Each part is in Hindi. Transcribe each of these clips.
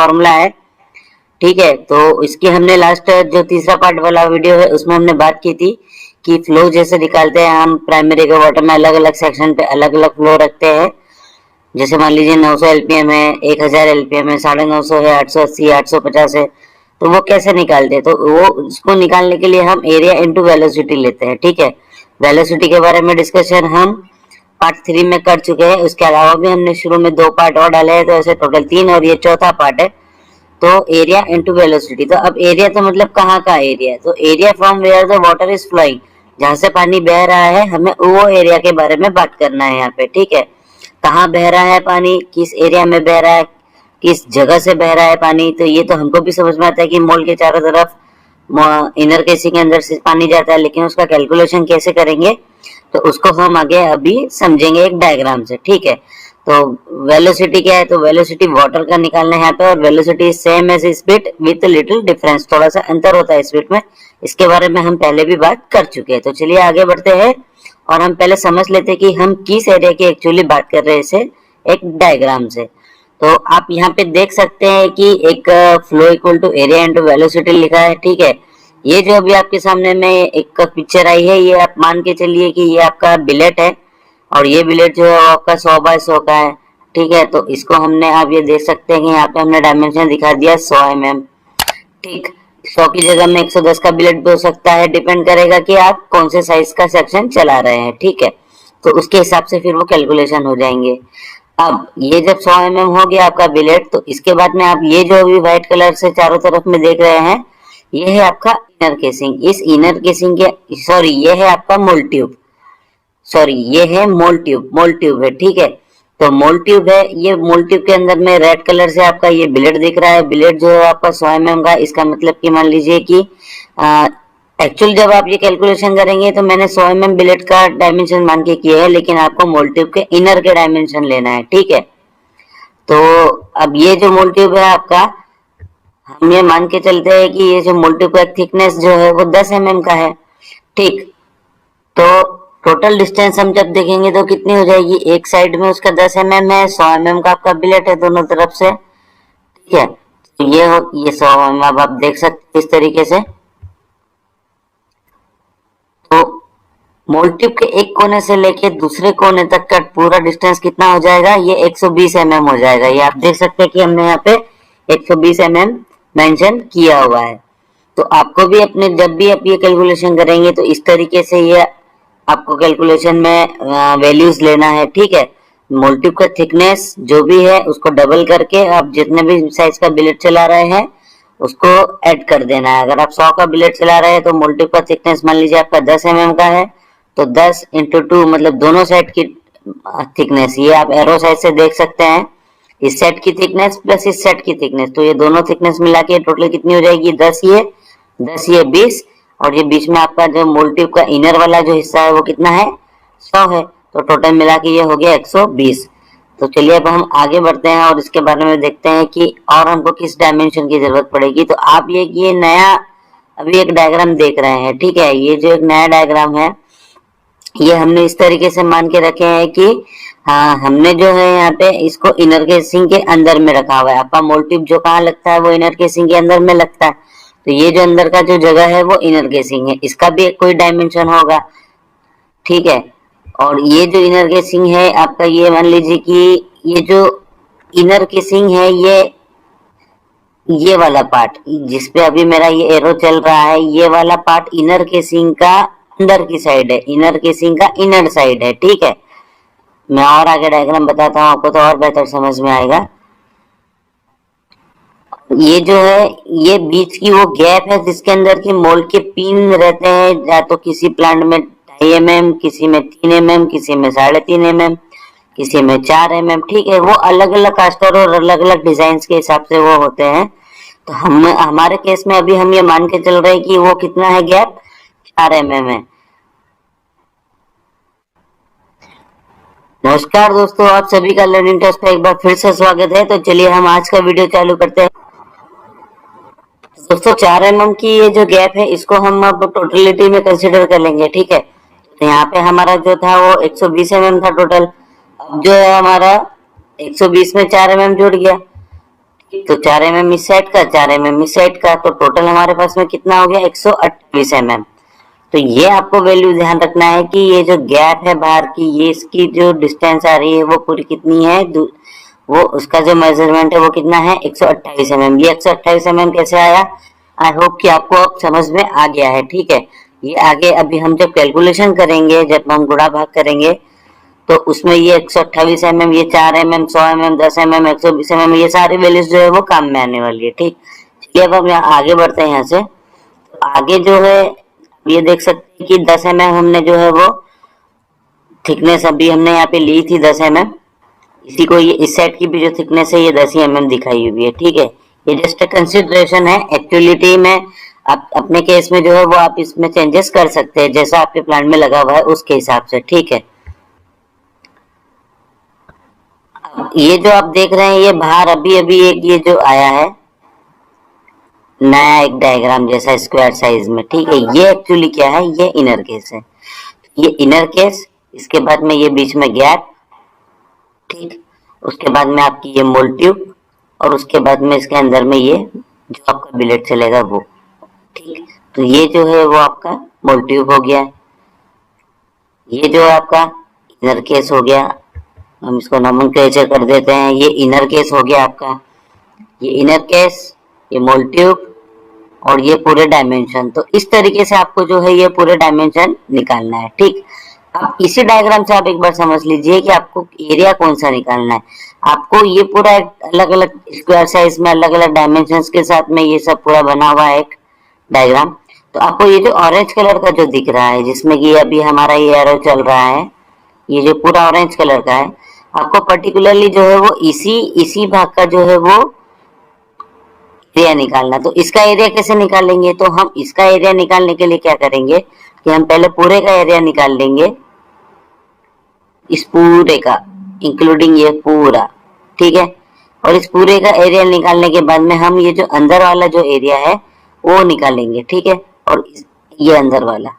फॉर्मूला है। ठीक है, तो इसकी हमने लास्ट जो तीसरा पार्ट वाला वीडियो है उसमें हमने बात की थी कि फ्लो जैसे निकालते हैं हम प्राइमरी के वाटर में, अलग अलग सेक्शन पे अलग अलग फ्लो रखते हैं। जैसे मान लीजिए 900 एलपीएम है, 1000 एलपीएम है, 950 है, 880, 850 है, तो वो कैसे निकालते हैं? तो वो उसको निकालने के लिए हम एरिया इंटू वेलोसिटी लेते हैं। ठीक है, वेलोसिटी के बारे में डिस्कशन हम पार्ट 3 में कर चुके हैं। उसके अलावा भी हमने शुरू में 2 पार्ट और डाले हैं, तो ऐसे टोटल 3 और ये चौथा पार्ट है। तो एरिया इंटू वेलोसिटी, तो अब एरिया तो मतलब कहाँ का एरिया है? तो area from where the water is flowing, जहां से पानी बह रहा है, हमें वो एरिया के बारे में बात करना है यहाँ पे। ठीक है, कहाँ बह रहा है पानी, किस एरिया में बह रहा है, किस जगह से बह रहा है पानी, तो ये तो हमको भी समझ में आता है कि मॉल के चारों तरफ इनर केसिंग के अंदर से पानी जाता है, लेकिन उसका कैलकुलेशन कैसे करेंगे तो उसको हम आगे अभी समझेंगे एक डायग्राम से। ठीक है, तो वेलोसिटी क्या है? तो वेलोसिटी वाटर का निकालना है यहाँ पे, और velocity same as speed with little difference, थोड़ा सा अंतर होता है स्पीड में। इसके बारे में हम पहले भी बात कर चुके हैं। तो चलिए आगे बढ़ते हैं और हम पहले समझ लेते हैं कि हम किस एरिया की एक्चुअली बात कर रहे हैं, इसे एक डायग्राम से। तो आप यहाँ पे देख सकते हैं कि एक flow equal to area into velocity लिखा है। ठीक है, ये जो अभी आपके सामने में एक पिक्चर आई है, ये आप मान के चलिए कि ये आपका बिलेट है, और ये बिलेट जो है वो आपका 100 बाय 100 का है। ठीक है, तो इसको हमने, आप ये देख सकते हैं कि यहाँ पे हमने डायमेंशन दिखा दिया 100 mm। ठीक, 100 की जगह में 110 का बिलेट भी हो सकता है, डिपेंड करेगा कि आप कौन से साइज का सेक्शन चला रहे हैं। ठीक है, तो उसके हिसाब से फिर वो कैलकुलेशन हो जाएंगे। अब ये जब 100 mm हो गया आपका बिलेट, तो इसके बाद में आप ये जो अभी व्हाइट कलर से चारों तरफ में देख रहे हैं, ये है आपका इनर केसिंग। इस इनर केसिंग के, सॉरी, ये है आपका मोल ट्यूब, सॉरी ये है मोल ट्यूब, मोल ट्यूब है। ठीक है, तो मोल ट्यूब है, ये मोल ट्यूब के अंदर में रेड कलर से आपका ये बिलेट दिख रहा है। बिलेट जो है आपका 100 mm का, इसका मतलब कि मान लीजिए कि एक्चुअल जब आप ये कैलकुलेशन करेंगे तो मैंने 100 mm बिलेट का डायमेंशन मान के किया है, लेकिन आपको मोल ट्यूब के इनर के डायमेंशन लेना है। ठीक है, तो अब ये जो मोल ट्यूब है आपका, हम ये मान के चलते हैं कि ये जो मोल ट्यूब का थिकनेस जो है वो 10 mm का है। ठीक, तो टोटल डिस्टेंस हम जब देखेंगे तो कितनी हो जाएगी? एक साइड में उसका 10 mm है, 100 mm का आपका बिलेट है दोनों तरफ से। ठीक है, तो ये 100 mm अब आप देख सकते हैं इस तरीके से। तो मोल ट्यूब के एक कोने से लेके दूसरे कोने तक का पूरा डिस्टेंस कितना हो जाएगा? ये 120 mm हो जाएगा। ये आप देख सकते हैं कि हमने यहाँ पे 120 mm मेंशन किया हुआ है। तो आपको भी अपने, जब भी आप ये कैलकुलेशन करेंगे तो इस तरीके से ये आपको कैलकुलेशन में वैल्यूज लेना है। ठीक है, मोल ट्यूब का थिकनेस जो भी है उसको डबल करके आप जितने भी साइज का बिलेट चला रहे हैं उसको ऐड कर देना है। अगर आप 100 का बिलेट चला रहे हैं तो मोल ट्यूब का थिकनेस मान लीजिए आपका 10 mm का है, तो 10 इंटू 2 मतलब दोनों साइड की थिकनेस, ये आप एरो साइड से देख सकते हैं, इस सेट की थिकनेस प्लस इस सेट की थिकनेस, तो ये दोनों थिकनेस मिला के टोटल कितनी हो जाएगी? 10 ये 20, और ये बीच में आपका जो मोल ट्यूब का इनर वाला जो हिस्सा है वो कितना है? 100 है। तो टोटल मिला के ये हो गया 120। तो चलिए अब हम आगे बढ़ते हैं और इसके बारे में देखते हैं कि और हमको किस डायमेंशन की जरूरत पड़ेगी। तो आप ये नया अभी एक डायग्राम देख रहे हैं। ठीक है, ये जो एक नया डायग्राम है ये हमने इस तरीके से मान के रखे हैं कि हमने जो है यहाँ पे इसको इनर केसिंग के अंदर में रखा हुआ है। आपका मोल ट्यूब जो कहाँ लगता है वो इनर केसिंग के अंदर में लगता है। तो ये जो अंदर का जो जगह है वो इनर केसिंग है, इसका भी एक कोई डायमेंशन होगा। ठीक है, और ये जो इनर केसिंग है आपका, ये मान लीजिए कि ये जो इनर केसिंग है ये वाला पार्ट जिसपे अभी मेरा ये एरो चल रहा है, ये वाला पार्ट इनर केसिंग का अंदर की साइड है, इनर केसिंग का इनर साइड है। ठीक है, मैं और आगे डायग्राम बताता हूँ आपको तो और बेहतर समझ में आएगा। ये जो है ये बीच की वो गैप है जिसके अंदर की मोल के पिन रहते हैं, या तो किसी प्लांट में 2.5 mm, किसी में 3 mm, किसी में 3.5 mm, किसी में 4 mm। ठीक है, वो अलग अलग कास्टर और अलग अलग डिजाइन के हिसाब से वो होते हैं। तो हम हमारे केस में अभी हम ये मान के चल रहे हैं कि वो कितना है गैप? 4 mm है। नमस्कार दोस्तों, आप सभी का लर्निंग टेस्ट पे एक बार फिर से स्वागत है। तो चलिए हम आज का वीडियो चालू करते हैं। दोस्तों 4 mm की ये जो गैप है इसको हम अब टोटलिटी में कंसीडर कर लेंगे। ठीक है, तो यहाँ पे हमारा जो था वो 120 mm था टोटल। अब जो है हमारा 120 में 4 mm जुड़ गया। तो 4 mm इस साइड का, 4 mm इस साइड का, तो टोटल हमारे पास में कितना हो गया 128 mm। तो ये आपको वैल्यू ध्यान रखना है कि ये जो गैप है बाहर की, ये इसकी जो डिस्टेंस आ रही है वो पूरी कितनी है, वो उसका जो मेजरमेंट है वो कितना है 128 mm। ये 128 mm कैसे आया, आई होप कि आपको अब समझ में आ गया है। ठीक है, ये आगे अभी हम जब कैलकुलेशन करेंगे, जब हम गुणा भाग करेंगे, तो उसमें ये 128 mm, ये 4 mm, 100 mm, 10 mm, 120 mm, ये सारी वैल्यूज जो है वो काम में आने वाली है। ठीक, चलिए अब हम यहाँ आगे बढ़ते हैं। यहाँ से तो आगे जो है ये देख सकते हैं कि 10 mm हमने जो है वो थिकनेस अभी हमने यहाँ पे ली थी 10 mm। इसी को ये इस साइड की भी जो थिकनेस है ये 10 mm दिखाई हुई है। ठीक है, ये जस्ट कंसिडरेशन है, एक्चुअलिटी में आप अपने केस में जो है वो आप इसमें चेंजेस कर सकते हैं जैसा आपके प्लान में लगा हुआ है उसके हिसाब से। ठीक है, ये जो आप देख रहे हैं ये बाहर अभी अभी एक ये जो आया है नया एक डायग्राम जैसा स्क्वायर साइज में। ठीक है, ये एक्चुअली क्या है, ये इनर केस है, ये इनर केस, इसके बाद में ये बीच में गैप, ठीक, उसके बाद में आपकी ये मोल ट्यूब, और उसके बाद में इसके अंदर में ये जो आपका बिलेट चलेगा वो। ठीक, तो ये जो है वो आपका मोल ट्यूब हो गया, ये जो है आपका इनर केस हो गया, हम इसको नोमेनक्लेचर कर देते हैं, ये इनर केस हो गया आपका, ये इनर केस, ये मोल ट्यूब और ये पूरे डायमेंशन। तो इस तरीके से आपको जो है ये पूरे डायमेंशन निकालना है। ठीक, अब इसी डायग्राम से आप एक बार समझ लीजिए कि आपको एरिया कौन सा निकालना है। आपको ये पूरा अलग अलग स्क्वायर साइज में अलग अलग डायमेंशन के साथ में ये सब पूरा बना हुआ है एक डायग्राम। तो आपको ये जो ऑरेंज कलर का जो दिख रहा है जिसमें कि अभी हमारा ये एरो चल रहा है, ये जो पूरा ऑरेंज कलर का है, आपको पर्टिकुलरली जो है वो इसी भाग का जो है वो एरिया निकालना। तो इसका एरिया कैसे निकालेंगे, तो हम इसका एरिया निकालने के लिए क्या करेंगे कि हम पहले पूरे का एरिया निकाल लेंगे, इस पूरे का इंक्लूडिंग ये पूरा। ठीक है, और इस पूरे का एरिया निकालने के बाद में हम ये जो अंदर वाला जो एरिया है वो निकालेंगे। ठीक है, और ये अंदर वाला,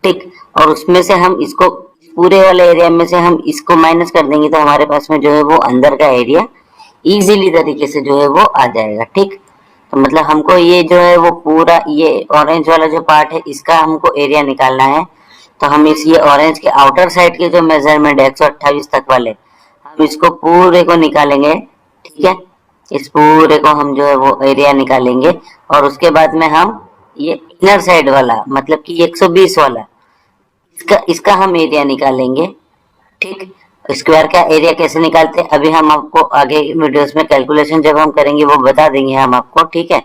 ठीक, और उसमें से हम इसको पूरे वाले एरिया में से हम इसको माइनस कर देंगे तो हमारे पास में जो है वो अंदर का एरिया इजीली तरीके से जो है वो आ जाएगा। ठीक, तो मतलब हमको ये जो है वो पूरा ये ऑरेंज वाला जो पार्ट है इसका हमको एरिया निकालना है। तो हम इस ये ऑरेंज के आउटर साइड के जो मेजरमेंट है 128 तक वाले, हम इसको पूरे को निकालेंगे। ठीक है, इस पूरे को हम जो है वो एरिया निकालेंगे और उसके बाद में हम ये इनर साइड वाला मतलब कि 120 वाला इसका हम एरिया निकालेंगे। ठीक, स्क्वायर का एरिया कैसे निकालते हैं अभी हम आपको आगे वीडियोस में कैलकुलेशन जब हम करेंगे वो बता देंगे हम आपको। ठीक है,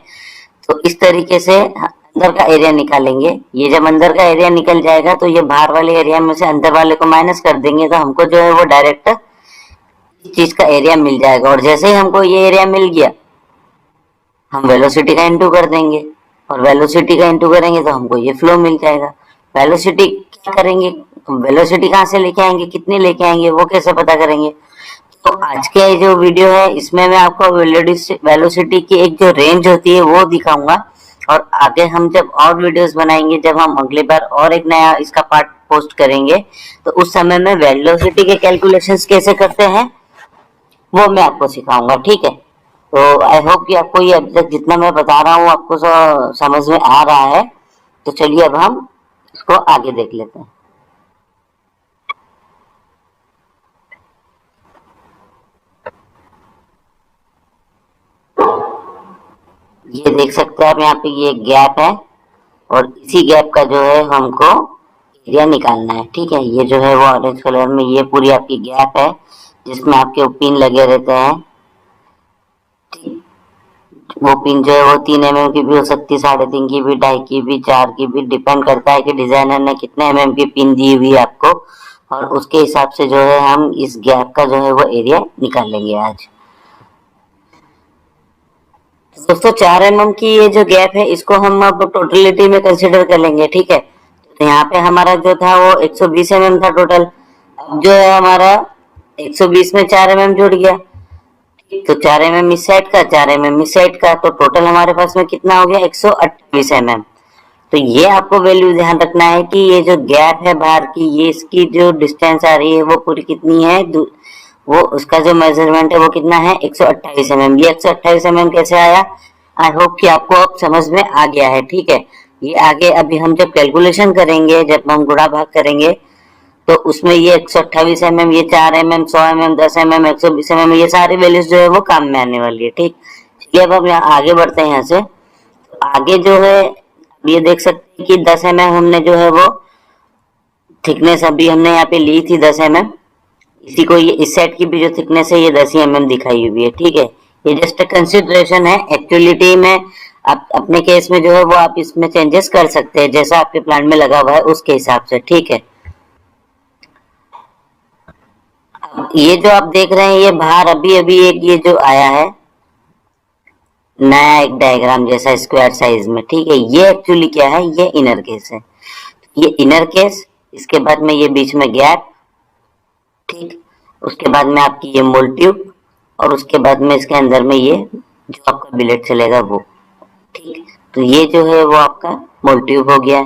तो इस तरीके से अंदर का एरिया निकालेंगे। ये जब अंदर का एरिया निकल जाएगा तो ये बाहर वाले एरिया में से अंदर वाले को माइनस कर देंगे तो हमको जो है वो डायरेक्ट इस चीज का एरिया मिल जाएगा। और जैसे ही हमको ये एरिया मिल गया हम वेलोसिटी का इंटू कर देंगे, और वेलोसिटी का इंटू करेंगे तो हमको ये फ्लो मिल जाएगा। वेलोसिटी क्या करेंगे, वेलोसिटी कहाँ से लेके आएंगे, कितनी लेके आएंगे, वो कैसे पता करेंगे। तो आज के जो वीडियो है इसमें मैं आपको वेलोसिटी की एक जो रेंज होती है वो दिखाऊंगा, और आगे हम जब और वीडियोस बनाएंगे, जब हम अगली बार और एक नया इसका पार्ट पोस्ट करेंगे तो उस समय में वेलोसिटी के कैलकुलेशंस कैसे करते हैं वो मैं आपको सिखाऊंगा। ठीक है, तो आई होप कि आपको ये अभी तक जितना मैं बता रहा हूँ आपको समझ में आ रहा है। तो चलिए अब हम इसको आगे देख लेते हैं। ये देख सकते हैं आप यहाँ पे ये गैप है और इसी गैप का जो है हमको एरिया निकालना है। ठीक है, ये जो है वो ऑरेंज कलर में ये पूरी आपकी गैप है जिसमें आपके पिन लगे रहते हैं। ठीक, वो पिन जो है वो 3 mm की भी हो सकती है, 3.5 की भी, 2.5 की भी, 4 की भी, डिपेंड करता है कि डिजाइनर ने कितने mm की पिन दी हुई है आपको, और उसके हिसाब से जो है हम इस गैप का जो है वो एरिया निकाल लेंगे आज। दोस्तों 4 mm की ये जो गैप है इसको हम अब टोटलिटी में कंसिडर कर लेंगे। ठीक है, तो यहाँ पे हमारा जो था वो 120 mm था टोटल, अब जो है हमारा 120 में 4 mm जुड़ गया, तो 4 mm इस साइड का, 4 mm इस साइड का, तो टोटल हमारे पास में कितना हो गया 128 mm। तो ये आपको वैल्यू ध्यान रखना है कि ये जो गैप है बाहर की, ये इसकी जो डिस्टेंस आ रही है वो पूरी कितनी है, वो उसका जो मेजरमेंट है वो कितना है 128 mm। ये 128 mm कैसे आया? आई होप कि आपको अब समझ में आ गया है। ठीक है, ये आगे अभी हम जब कैलकुलेशन करेंगे, जब हम गुणा भाग करेंगे, तो उसमें ये 128 mm, ये 4 mm, 100 mm, 10 mm, 120 mm, ये सारी वैल्यूज जो है वो काम में आने वाली है। ठीक, चलिए अब हम यहाँ आगे बढ़ते हैं। यहाँ से आगे जो है ये देख सकते हैं कि 10 mm हमने जो है वो थिकनेस अभी हमने यहाँ पे ली थी 10 mm। इसी को ये इस सेट की भी जो थिकनेस है ये 10 mm दिखाई हुई है। ठीक है, ये जस्ट कंसिडरेशन है। एक्चुअलिटी में आप अपने केस में जो है वो आप इसमें चेंजेस कर सकते हैं, जैसा आपके प्लान में लगा हुआ है उसके हिसाब से। ठीक है, ये जो आप देख रहे हैं ये बाहर अभी अभी एक ये जो आया है नया एक डायग्राम जैसा स्क्वायर साइज में। ठीक है, ये एक्चुअली क्या है, ये इनर केस है। ये इनर केस, इसके बाद में ये बीच में गैप, ठीक, उसके बाद में आपकी ये मोल्ड ट्यूब, और उसके बाद में इसके अंदर में ये जो आपका बिलेट चलेगा वो। ठीक, तो ये जो है वो आपका मोल्ड ट्यूब हो गया।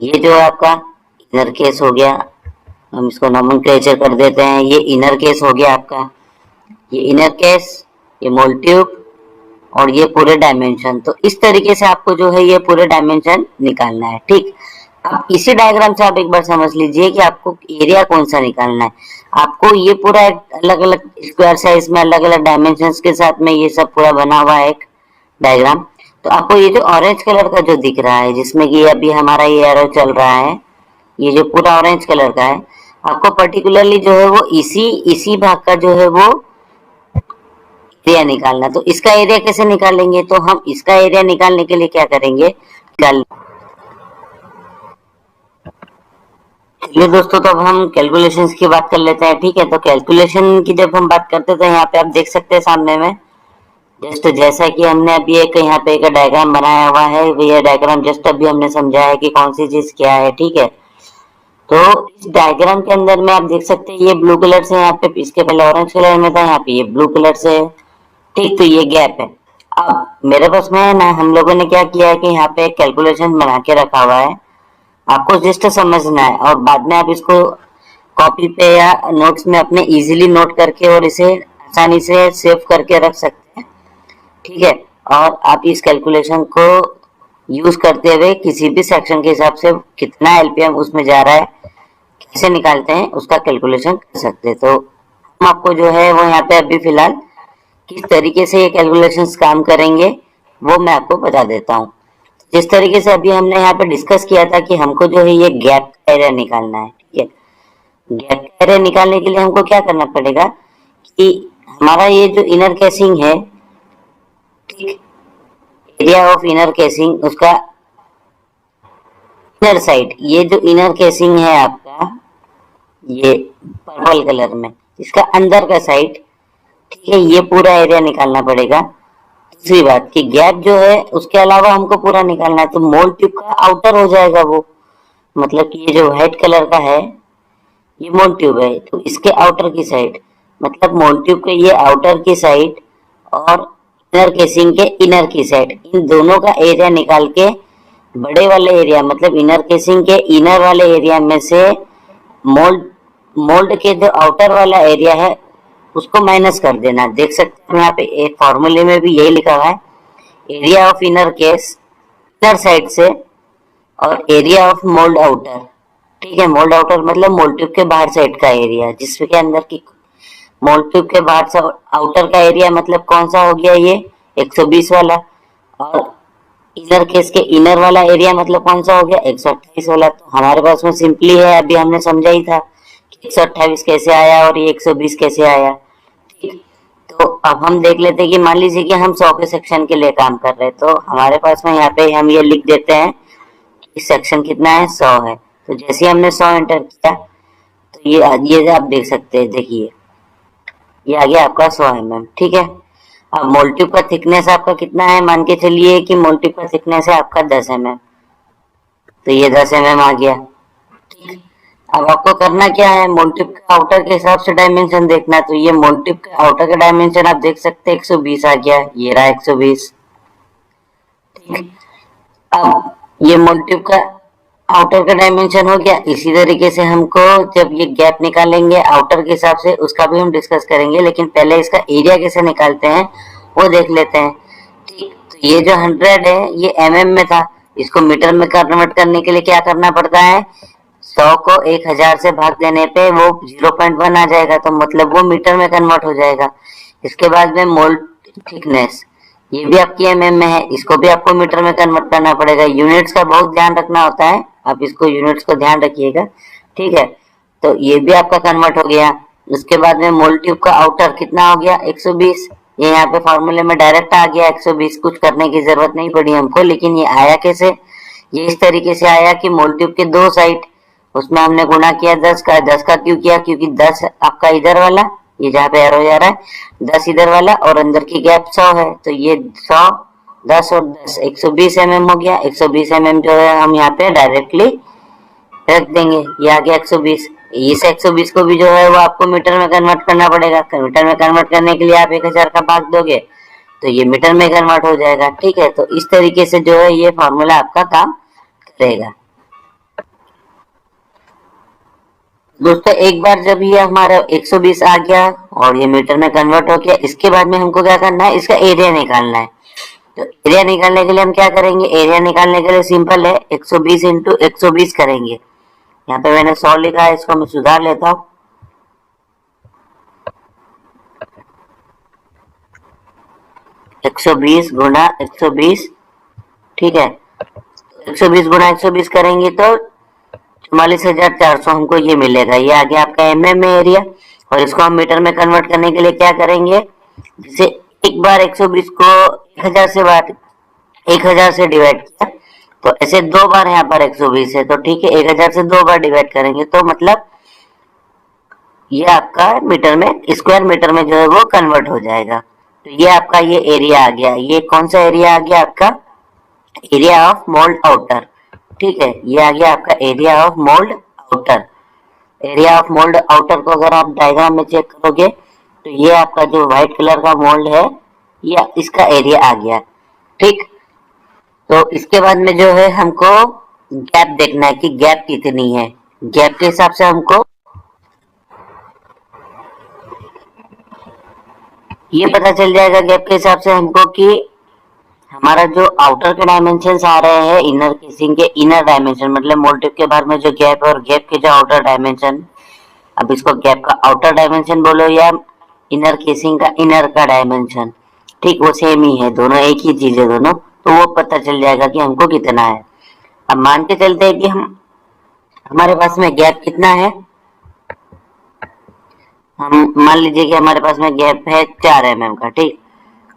ये जो है आपका इनर केस हो गया, हम इसको नोमेनक्लेचर कर देते हैं। ये इनर केस हो गया आपका, ये इनर केस, ये मोल्ड ट्यूब, और ये पूरे डायमेंशन। तो इस तरीके से आपको जो है ये पूरे डायमेंशन निकालना है। ठीक, अब इसी डायग्राम से आप एक बार समझ लीजिए कि आपको एरिया कौन सा निकालना है। आपको ये पूरा अलग अलग स्क्वायर साइज में अलग अलग डायमेंशंस के साथ में ये सब पूरा बना हुआ है एक डायग्राम। तो आपको ये जो ऑरेंज कलर का जो दिख रहा है, जिसमें कि अभी हमारा ये एरो चल रहा है, ये जो पूरा ऑरेंज कलर का है, आपको पर्टिकुलरली जो है वो इसी भाग का जो है वो एरिया निकालना। तो इसका एरिया कैसे निकालेंगे? तो हम इसका एरिया निकालने के लिए क्या करेंगे, चलिए दोस्तों, तो अब हम कैलकुलेशंस की बात कर लेते हैं। ठीक है, तो कैलकुलेशन की जब हम बात करते हैं तो यहाँ पे आप देख सकते हैं सामने में जस्ट जैसा कि हमने अभी एक यहाँ पे एक डायग्राम बनाया हुआ है, ये डायग्राम जस्ट अभी हमने समझा है कि कौन सी चीज क्या है। ठीक है, तो इस डायग्राम के अंदर में आप देख सकते हैं ये ब्लू कलर से यहाँ पे, इसके पहले ऑरेंज कलर में था, यहाँ पे ये ब्लू कलर से है। ठीक, तो ये गैप है। अब मेरे पास में ना, हम लोगों ने क्या किया है कि यहाँ पे एक कैलकुलेशन बना के रखा हुआ है, आपको जस्ट समझना है और बाद में आप इसको कॉपी पे या नोट्स में अपने इजीली नोट करके और इसे आसानी से सेव करके रख सकते हैं। ठीक है, और आप इस कैलकुलेशन को यूज करते हुए किसी भी सेक्शन के हिसाब से कितना एलपीएम उसमें जा रहा है, कैसे निकालते हैं, उसका कैलकुलेशन कर सकते हैं। तो हम आपको जो है वो यहाँ पे अभी फिलहाल किस तरीके से ये कैलकुलेशंस काम करेंगे वो मैं आपको बता देता हूँ। जिस तरीके से अभी हमने यहाँ पे डिस्कस किया था कि हमको जो है ये गैप का एरिया निकालना है। ठीक है, गैप का एरिया निकालने के लिए हमको क्या करना पड़ेगा कि हमारा ये जो इनर केसिंग है, ठीक, एरिया ऑफ इनर केसिंग, उसका इनर साइड, ये जो इनर केसिंग है आपका ये पर्पल कलर में, इसका अंदर का साइड, ठीक है, ये पूरा एरिया निकालना पड़ेगा। दूसरी बात कि गैप जो है उसके अलावा हमको पूरा निकालना है, तो मोल्ड ट्यूब का आउटर हो जाएगा वो, मतलब कि ये जो व्हाइट कलर का है ये मोल्ड ट्यूब है, तो इसके आउटर की साइड, मतलब मोल्ड ट्यूब के ये आउटर की साइड और इनर केसिंग के इनर की साइड, इन दोनों का एरिया निकाल के बड़े वाले एरिया, मतलब इनर केसिंग के इनर वाले एरिया में से मोल्ड मोल्ड के जो आउटर वाला एरिया है उसको माइनस कर देना। देख सकते हैं यहाँ पे एक फॉर्मूले में भी यही लिखा हुआ है, area of inner case inner side से और एरिया ऑफ मोल्ड आउटर। ठीक है, मोल्ड आउटर मतलब मोल्ड ट्यूब के बाहर साइड का एरिया, जिसके अंदर की मोल्ड ट्यूब के बाहर से आउटर का एरिया मतलब कौन सा हो गया, ये 120 वाला, और इनर केस के इनर वाला एरिया मतलब कौन सा हो गया, 128 वाला। तो हमारे पास में सिंपली है, अभी हमने समझा ही था कि 128 कैसे आया और ये 120 कैसे आया। ठीक, तो अब हम देख लेते हैं कि मान लीजिए कि हम 100 के सेक्शन के लिए काम कर रहे हैं, तो हमारे पास में यहाँ पे हम ये लिख देते हैं कि सेक्शन कितना है, 100 है। तो जैसे ही हमने 100 एंटर किया तो ये आप देख सकते हैं, देखिए ये आ गया आपका 100 mm। ठीक है, अब मोल्ड ट्यूब का थिकनेस आपका कितना है, मान के चलिए कि मोल्ड ट्यूब का थिकनेस है आपका 10 mm, तो ये 10 mm आ गया। ठीक, अब आपको करना क्या है, मोल्ड ट्यूब के आउटर के हिसाब से डायमेंशन देखना है। तो ये मोल्ड ट्यूब के आउटर का डायमेंशन आप देख सकते हैं 120 आ गया, ये रहा 120। ठीक, अब ये मोल्ड ट्यूब का आउटर का डायमेंशन हो गया। इसी तरीके से हमको जब ये गैप निकालेंगे आउटर के हिसाब से, उसका भी हम डिस्कस करेंगे, लेकिन पहले इसका एरिया कैसे निकालते हैं वो देख लेते हैं। ठीक, तो ये जो 100 है ये mm में था, इसको मीटर में कन्वर्ट करने के लिए क्या करना पड़ता है, 100 को 1000 से भाग देने पे वो 0.1 आ जाएगा, तो मतलब वो मीटर में कन्वर्ट हो जाएगा। इसके बाद में मोल्ड थिकनेस, ये भी आपकी एमएम में है, इसको भी आपको मीटर में कन्वर्ट करना पड़ेगा। यूनिट्स का बहुत ध्यान रखना होता है, आप इसको यूनिट्स को ध्यान रखिएगा। ठीक है, तो ये भी आपका कन्वर्ट हो गया। उसके बाद में मोल्ड ट्यूब का आउटर कितना हो गया, 120। ये यहाँ पे फॉर्मूले में डायरेक्ट आ गया 120, कुछ करने की जरूरत नहीं पड़ी हमको। लेकिन ये आया कैसे, ये इस तरीके से आया कि मोल्ड ट्यूब के दो साइड, उसमें हमने गुणा किया 10 का। 10 का क्यों किया, क्योंकि 10 आपका इधर वाला, ये जहाँ पे एरो जा रहा है, 10 इधर वाला और अंदर की गैप 100 है, तो ये 100, 10 और 10 120 mm हो गया। 120 mm जो है हम यहाँ पे डायरेक्टली रख देंगे, ये आ गया 120। इस 120 को भी जो है वो आपको मीटर में कन्वर्ट करना पड़ेगा। मीटर में कन्वर्ट करने के लिए आप 1000 का भाग दोगे तो ये मीटर में कन्वर्ट हो जाएगा। ठीक है, तो इस तरीके से जो है ये फॉर्मूला आपका काम करेगा। दोस्तों एक बार जब ये हमारा 120 आ गया और ये मीटर में कन्वर्ट हो गया, इसके बाद में हमको क्या करना है, इसका एरिया निकालना है। तो एरिया निकालने के लिए हम क्या करेंगे, एरिया निकालने के लिए सिंपल है, 120 इंटू 120 करेंगे। यहाँ पे मैंने 100 लिखा है, इसको मैं सुधार लेता हूँ। 120 गुना 120, ठीक है, 120 गुना 120 करेंगे तो 44,400 हमको ये मिलेगा। ये आ गया आपका mm में एरिया। और इसको हम मीटर में कन्वर्ट करने के लिए क्या करेंगे, जैसे एक बार 120 को 1000 से डिवाइड किया, तो ऐसे दो बार यहाँ पर 120 है, तो ठीक है 1000 से दो बार डिवाइड करेंगे तो मतलब ये आपका मीटर में, स्क्वायर मीटर में जो है वो कन्वर्ट हो जाएगा। तो ये आपका ये एरिया आ गया। ये कौन सा एरिया आ गया, आपका एरिया ऑफ मोल्ड आउटर। ठीक है, ये आ गया आपका area of mould outer. Area of mould outer को अगर आप डायग्राम में चेक करोगे तो ये आपका जो व्हाइट कलर का मोल्ड है, ये इसका एरिया आ गया। ठीक, तो इसके बाद में जो है हमको गैप देखना है कि गैप कितनी है। गैप के हिसाब से हमको ये पता चल जाएगा, गैप के हिसाब से हमको कि हमारा जो आउटर के डायमेंशन आ रहे हैं, इनर केसिंग के इनर डायमेंशन, मतलब मोल्ड टिप के बाहर में जो गैप है और गैप के जो आउटर डायमेंशन, अब इसको गैप का आउटर डायमेंशन बोलो या इनर केसिंग का इनर का डायमेंशन, ठीक वो सेम ही है, दोनों एक ही चीज है दोनों, तो वो पता चल जाएगा कि हमको कितना है। अब मान के चलते हैं कि हमारे पास में गैप कितना है, हम मान लीजिए कि हमारे पास में गैप है 4 mm का। ठीक,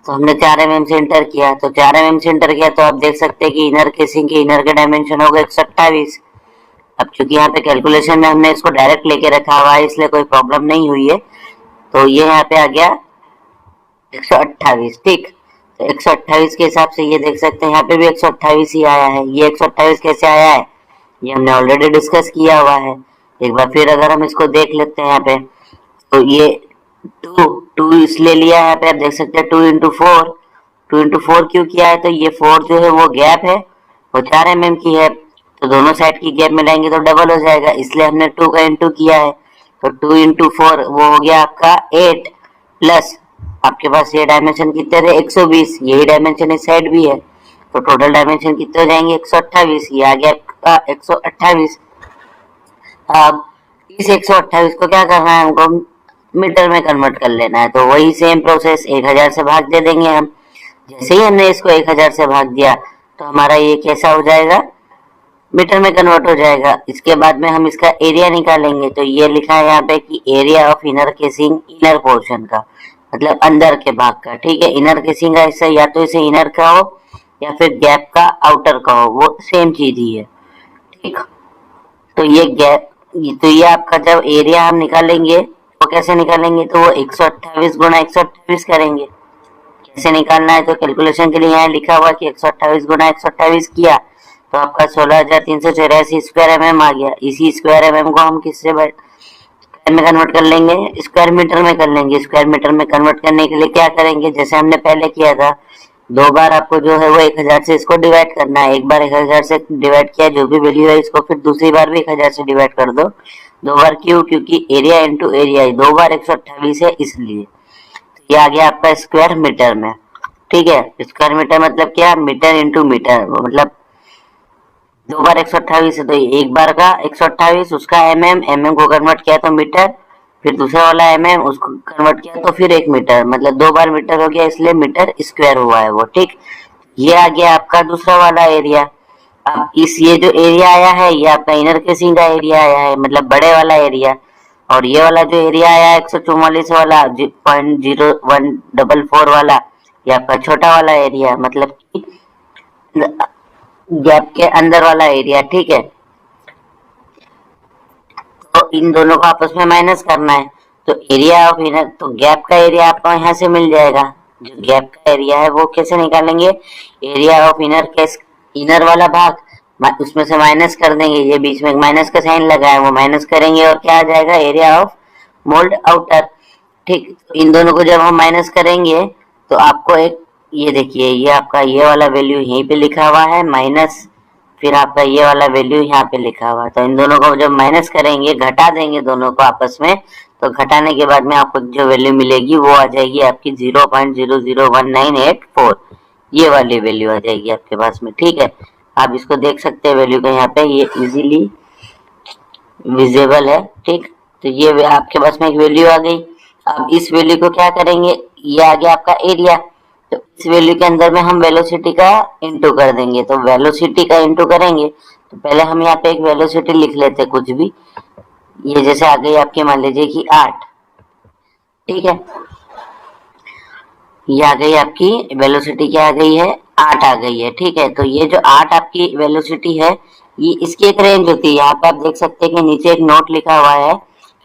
तो हमने 4 mm से इंटर किया, तो 4 mm से इंटर किया तो आप देख सकते हैं कि इनर केसिंग के इनर के डायमेंशन हो गए 128। अब चूंकि यहाँ पे कैलकुलेशन में हमने इसको डायरेक्ट लेके रखा हुआ है इसलिए कोई प्रॉब्लम नहीं हुई है, तो ये यहाँ पे आ गया 128। ठीक, तो 128 के हिसाब से ये देख सकते हैं यहाँ पे भी 128 ही आया है। ये 128 कैसे आया है, ये हमने ऑलरेडी डिस्कस किया हुआ है। एक बार फिर अगर हम इसको देख लेते हैं यहाँ पे, तो ये टू इसलिए लिया है, यहाँ पे आप देख सकते हैं 2 into 4 क्यों किया है, तो ये 4 जो है वो गैप है, वो 4 mm की है, तो दोनों साइड की गैप मिलाएंगे तो डबल हो जाएगा, इसलिए हमने 2 का इंटू किया है। तो 2 into 4 वो हो गया आपका 8, प्लस आपके पास ये डायमेंशन कितने थे 120, यही डायमेंशन इस साइड भी है, तो टोटल डायमेंशन कितने हो जाएंगे 128। ये आ गया आपका 128। अब इस 128 को क्या करना है, हमको मीटर में कन्वर्ट कर लेना है, तो वही सेम प्रोसेस 1000 से भाग दे देंगे हम। जैसे ही हमने इसको 1000 से भाग दिया तो हमारा ये कैसा हो जाएगा, मीटर में कन्वर्ट हो जाएगा। इसके बाद में हम इसका एरिया निकालेंगे, तो ये लिखा है यहाँ पे कि area of inner casing inner portion का, मतलब अंदर के भाग का। ठीक है, इनर केसिंग का हिस्सा या तो इसे इनर का हो या फिर गैप का आउटर का हो, वो सेम चीज ही है। ठीक, तो ये गैप, तो ये आपका जब एरिया हम निकालेंगे वो कैसे निकालेंगे, तो वो 128 गुना 128 करेंगे। कैसे निकालना है, तो कैलकुलेशन के लिए यहाँ लिखा हुआ कि 128 गुना 128 किया तो आपका 16,384 स्क्वायर mm आ गया। इसी स्क्वायर mm को हम किससे स्क्वायर में कन्वर्ट कर लेंगे, स्क्वायर मीटर में कर लेंगे। स्क्वायर मीटर में कन्वर्ट करने के लिए क्या करेंगे, जैसे हमने पहले किया था दो बार आपको जो है वो 1000 से इसको डिवाइड करना है। एक बार 1000 से डिवाइड किया, जो भी वैल्यू है इसको फिर दूसरी बार भी 1000 से डिवाइड कर दो। दो बार क्यों? क्योंकि एरिया इंटू एरिया, दो बार 128 है इसलिए। ये आ गया आपका स्क्वायर मीटर में। ठीक है, स्क्वायर मीटर मतलब क्या? मीटर इंटू मीटर, मतलब दो बार 128 है तो एक बार का 128, उसका एमएम को कन्वर्ट किया तो मीटर, फिर दूसरा वाला एमएम उसको कन्वर्ट किया तो फिर एक मीटर, मतलब दो बार मीटर हो गया, इसलिए मीटर स्क्वायर हुआ है वो। ठीक, ये आ गया आपका दूसरा वाला एरिया। अब इस ये जो एरिया आया है ये आपका इनर केसिंग का एरिया आया है, मतलब बड़े वाला एरिया। और ये वाला जो एरिया आया 144 वाला 0.0144 वाला, ये आपका छोटा वाला एरिया, मतलब कि गैप के अंदर वाला एरिया। ठीक है, तो इन दोनों को आपस में माइनस करना है। तो एरिया ऑफ इनर, तो गैप का एरिया आपको यहाँ से मिल जाएगा। जो गैप का एरिया है वो कैसे निकालेंगे? Area of inner case, inner वाला भाग उसमें से माइनस कर देंगे। ये बीच में माइनस का साइन लगा है वो माइनस करेंगे और क्या आ जाएगा? Area of mould outer. ठीक, इन दोनों को जब हम माइनस करेंगे तो आपको एक, ये देखिए ये आपका ये वाला वैल्यू यहीं पे लिखा हुआ है माइनस, फिर आपका ये वाला वैल्यू यहाँ पे लिखा हुआ है। तो इन दोनों को जब माइनस करेंगे, घटा देंगे दोनों को आपस में, तो घटाने के बाद में आपको जो वैल्यू मिलेगी वो आ जाएगी आपकी 0.001984, ये वाली वैल्यू आ जाएगी आपके पास में। ठीक है, आप इसको देख सकते हैं वैल्यू को यहाँ पे, ये इजीली विजिबल है। ठीक, तो ये आपके पास में एक वैल्यू आ गई। अब इस वैल्यू को क्या करेंगे? ये आ गया आपका एरिया, तो इस वैल्यू के अंदर में हम वेलोसिटी का इंटू कर देंगे। तो वेलोसिटी का इंटू करेंगे तो पहले हम यहाँ पे एक वेलोसिटी लिख लेते हैं कुछ भी, ये जैसे आ गई आपकी, मान लीजिए कि 8। ठीक है, ये आ गई आपकी वेलोसिटी, क्या आ गई है? 8 आ गई है। ठीक है, तो ये जो 8 आपकी वेलोसिटी है, ये इसकी एक रेंज होती है। यहाँ पे आप देख सकते हैं कि नीचे एक नोट लिखा हुआ है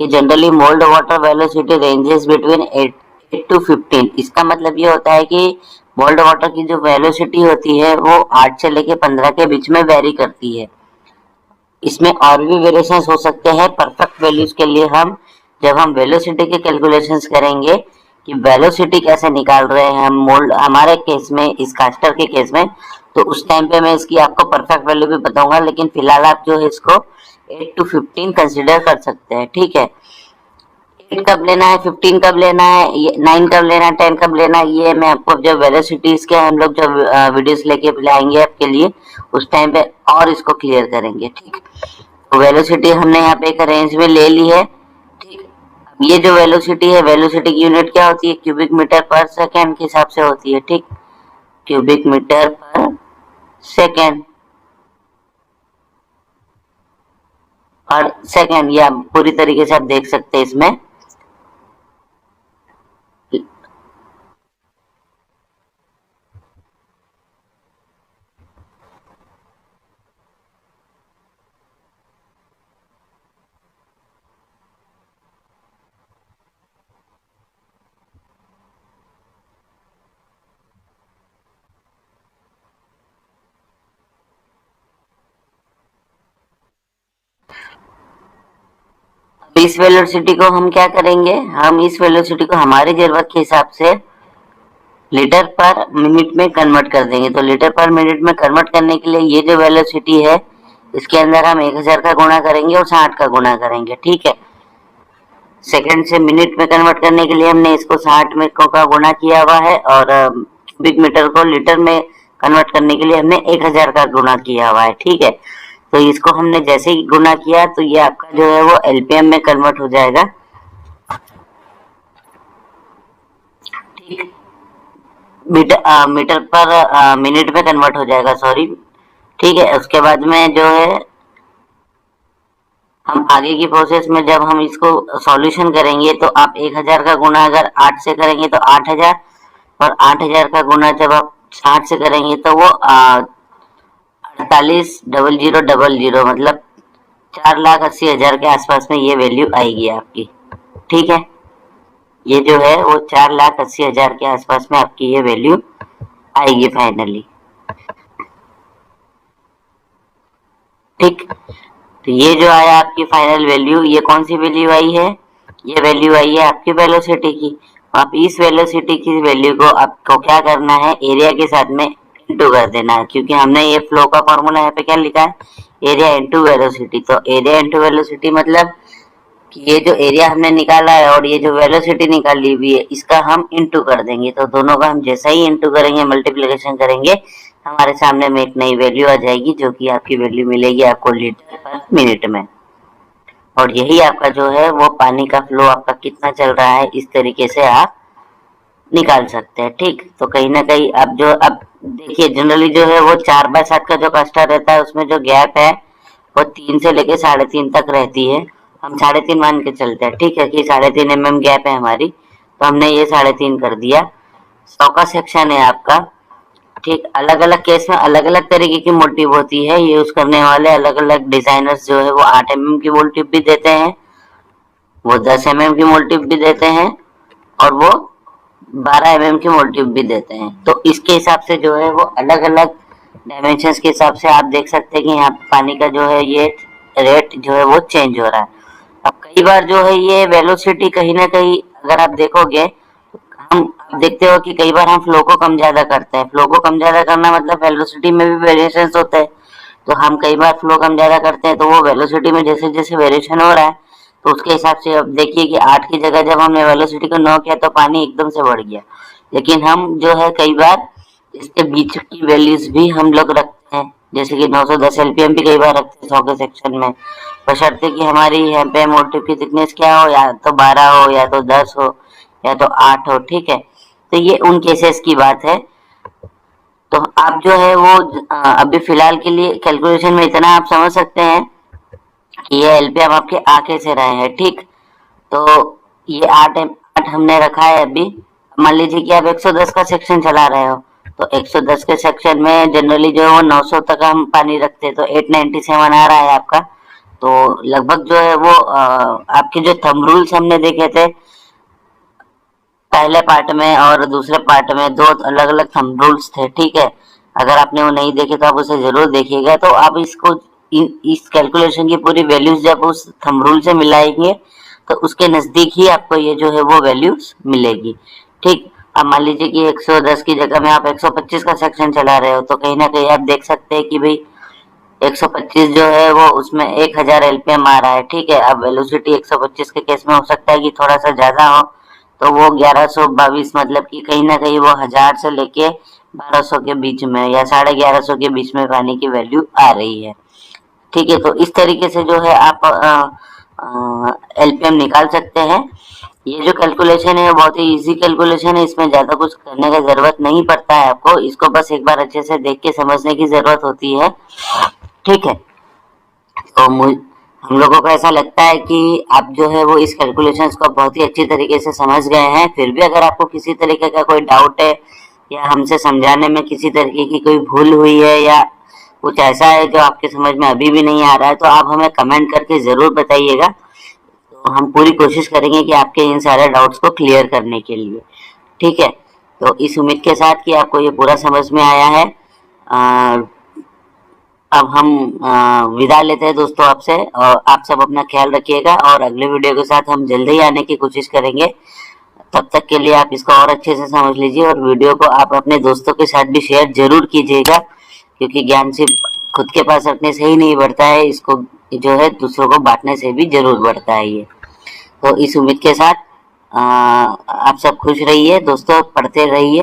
कि generally mould water velocity ranges between 8 to 15। इसका मतलब ये होता है कि मोल्ड वाटर की जो वेलोसिटी होती है वो 8 से लेके 15 के बीच में वेरी करती है। इसमें और भी वेरिएशन हो सकते हैं। परफेक्ट वैल्यूज के लिए हम, जब हम वेलोसिटी के कैलकुलेशंस करेंगे कि वेलोसिटी कैसे निकाल रहे हैं हम मोल्ड, हमारे केस में, इस कास्टर के केस में, तो उस टाइम पे मैं इसकी आपको परफेक्ट वैल्यू भी बताऊंगा। लेकिन फिलहाल आप जो है इसको 8 to 15 कंसिडर कर सकते हैं। ठीक है, 8 कब लेना है, 15 कब लेना है, 9 कब लेना है, 10 कब लेना है, ये मैं आपको जब वेलोसिटीज के हम लोग जब वीडियोस लेके लाएंगे आपके लिए, उस टाइम पे और इसको क्लियर करेंगे। ठीक, तो वेलोसिटी हमने यहाँ पे एक रेंज में ले ली है। ठीक, अब ये जो वेलोसिटी है, वेलोसिटी की यूनिट क्या होती है? क्यूबिक मीटर पर सेकेंड के हिसाब से होती है। ठीक, क्यूबिक मीटर पर सेकेंड, और सेकेंड ये आप पूरी तरीके से आप देख सकते हैं इसमें। इस वेलोसिटी को हम क्या करेंगे? हम इस वेलोसिटी को हमारी जरूरत के हिसाब से लीटर पर मिनट में कन्वर्ट कर देंगे। तो लीटर पर मिनट में कन्वर्ट करने के लिए ये जो वेलोसिटी है, इसके अंदर हम 1000 का गुणा करेंगे और 60 का गुणा करेंगे। ठीक है, सेकंड से मिनट में कन्वर्ट करने के लिए हमने इसको 60 में का गुणा किया हुआ है, और क्यूबिक मीटर को लीटर में कन्वर्ट करने के लिए हमने 1000 का गुणा किया हुआ है। ठीक है, तो इसको हमने जैसे ही गुणा किया तो ये आपका जो है वो एलपीएम में कन्वर्ट हो जाएगा। ठीक, मीटर पर मिनट में कन्वर्ट हो जाएगा, सॉरी। ठीक है, उसके बाद में जो है हम आगे की प्रोसेस में जब हम इसको सॉल्यूशन करेंगे तो आप 1000 का गुणा अगर 8 से करेंगे तो 8000, और 8000 का गुणा जब आप 60 से करेंगे तो वो 48,000,000, मतलब 4,80,000 के आसपास में ये वैल्यू आएगी आपकी। ठीक है, ये जो है वो 4,80,000 के आसपास में आपकी ये वैल्यू आएगी फाइनली। ठीक, तो ये जो आया आपकी फाइनल वैल्यू, ये कौन सी वैल्यू आई है? ये वैल्यू आई है आपकी वेलोसिटी की। आप इस वेलोसिटी की वैल्यू को आपको क्या करना है, एरिया के साथ में इंटू कर देना है, क्योंकि हमने ये फ्लो का फॉर्मूला यहाँ पे क्या लिखा है, एरिया इंटू वेलोसिटी। तो एरिया इंटू वेलोसिटी मतलब कि ये जो एरिया हमने निकाला है और ये जो वेलोसिटी निकाली हुई है, इसका हम इंटू कर देंगे। तो दोनों का हम जैसा ही इंटू करेंगे, मल्टीप्लिकेशन करेंगे, हमारे सामने में एक नई वैल्यू आ जाएगी, जो कि आपकी वैल्यू मिलेगी आपको लीटर पर मिनट में। और यही आपका जो है वो पानी का फ्लो आपका कितना चल रहा है, इस तरीके से आप निकाल सकते हैं। ठीक, तो कहीं ना कहीं अब देखिए जनरली जो है वो 4/7 का जो कास्टा रहता है, उसमें जो गैप है वो 3 से लेके 3.5 तक रहती है। हम 3.5 मान के चलते हैं, ठीक है, कि 3.5 mm गैप है हमारी, तो हमने ये 3.5 कर दिया। 100 का सेक्शन है आपका। ठीक, अलग अलग केस में अलग अलग तरीके की मोटिव होती है, यूज करने वाले अलग अलग डिजाइनर्स जो है वो 8 mm की मोटिव भी देते हैं, वो 10 mm की मोटिव भी देते हैं, और वो 12 mm की मोटिव भी देते हैं। तो इसके हिसाब से जो है वो अलग अलग डायमेंशंस के हिसाब से आप देख सकते हैं कि यहाँ पानी का जो है ये रेट जो है वो चेंज हो रहा है। अब कई बार जो है ये वेलोसिटी कहीं ना कहीं अगर आप देखोगे, हम देखते हो कि कई बार हम फ्लो को कम ज्यादा करते हैं। फ्लो को कम ज्यादा करना मतलब वेलोसिटी में भी वेरिएशन होते हैं। तो हम कई बार फ्लो कम ज्यादा करते हैं, तो वो वेलोसिटी में जैसे जैसे वेरिएशन हो रहा है, तो उसके हिसाब से अब देखिए कि 8 की जगह जब हमने वेलोसिटी को 9 किया तो पानी एकदम से बढ़ गया। लेकिन हम जो है कई बार इसके बीच की वैल्यूज भी हम लोग रखते हैं, जैसे कि 910 एलपीएम भी कई बार रखते हैं 100 के सेक्शन में, बशर्ते कि हमारी यहाँ पे मोटिव की थिकनेस क्या हो, या तो 12 हो, या तो 10 हो, या तो 8 हो। ठीक है, तो ये उन केसेस की बात है। तो आप जो है वो अभी फिलहाल के लिए कैलकुलेशन में इतना आप समझ सकते हैं कि ये एलपीएम आपके आ कैसे रहे हैं। ठीक, तो ये 8 हमने रखा है अभी। मान लीजिए कि आप 110 का सेक्शन चला रहे हो, तो 110 के सेक्शन में जनरली जो है वो 900 तक हम पानी रखते हैं, तो 897 आ रहा है आपका। तो लगभग जो है वो आपके जो थंब रूल्स हमने देखे थे पहले पार्ट में और दूसरे पार्ट में, 2 अलग अलग थंब रूल्स थे। ठीक है, अगर आपने वो नहीं देखे तो आप उसे जरूर देखिएगा। तो आप इसको इस कैलकुलेशन की पूरी वैल्यूज जब उस थंब रूल से मिलाएंगे, तो उसके नजदीक ही आपको ये जो है वो वैल्यूज मिलेगी। ठीक, अब मान लीजिए कि 110 की जगह में आप 125 का सेक्शन चला रहे हो, तो कहीं ना कहीं आप देख सकते हैं कि भाई 125 जो है वो उसमें 1000 एलपीएम आ रहा है। ठीक है, अब वेलोसिटी 125 के केस में हो सकता है कि थोड़ा सा ज्यादा हो, तो वो 1122 मतलब कि कहीं ना कहीं वो 1000 से लेके 1200 के बीच में या 1150 के बीच में पानी की वैल्यू आ रही है। ठीक है, तो इस तरीके से जो है आप एलपीएम निकाल सकते हैं। ये जो कैलकुलेशन है बहुत ही इजी कैलकुलेशन है, इसमें ज्यादा कुछ करने का जरूरत नहीं पड़ता है आपको, इसको बस एक बार अच्छे से देख के समझने की जरूरत होती है। ठीक है, तो हम लोगों को ऐसा लगता है कि आप जो है वो इस कैलकुलेशन को बहुत ही अच्छी तरीके से समझ गए हैं। फिर भी अगर आपको किसी तरीके का कोई डाउट है, या हमसे समझाने में किसी तरीके की कोई भूल हुई है, या कुछ ऐसा है जो आपके समझ में अभी भी नहीं आ रहा है, तो आप हमें कमेंट करके जरूर बताइएगा। तो हम पूरी कोशिश करेंगे कि आपके इन सारे डाउट्स को क्लियर करने के लिए। ठीक है, तो इस उम्मीद के साथ कि आपको ये पूरा समझ में आया है, अब हम विदा लेते हैं दोस्तों आपसे, और आप सब अपना ख्याल रखिएगा, और अगले वीडियो के साथ हम जल्दी ही आने की कोशिश करेंगे। तब तक के लिए आप इसको और अच्छे से समझ लीजिए, और वीडियो को आप अपने दोस्तों के साथ भी शेयर जरूर कीजिएगा, क्योंकि ज्ञान सिर्फ खुद के पास रखने से ही नहीं बढ़ता है, इसको जो है दूसरों को बांटने से भी जरूर बढ़ता है ये। तो इस उम्मीद के साथ आप सब खुश रहिए दोस्तों, पढ़ते रहिए।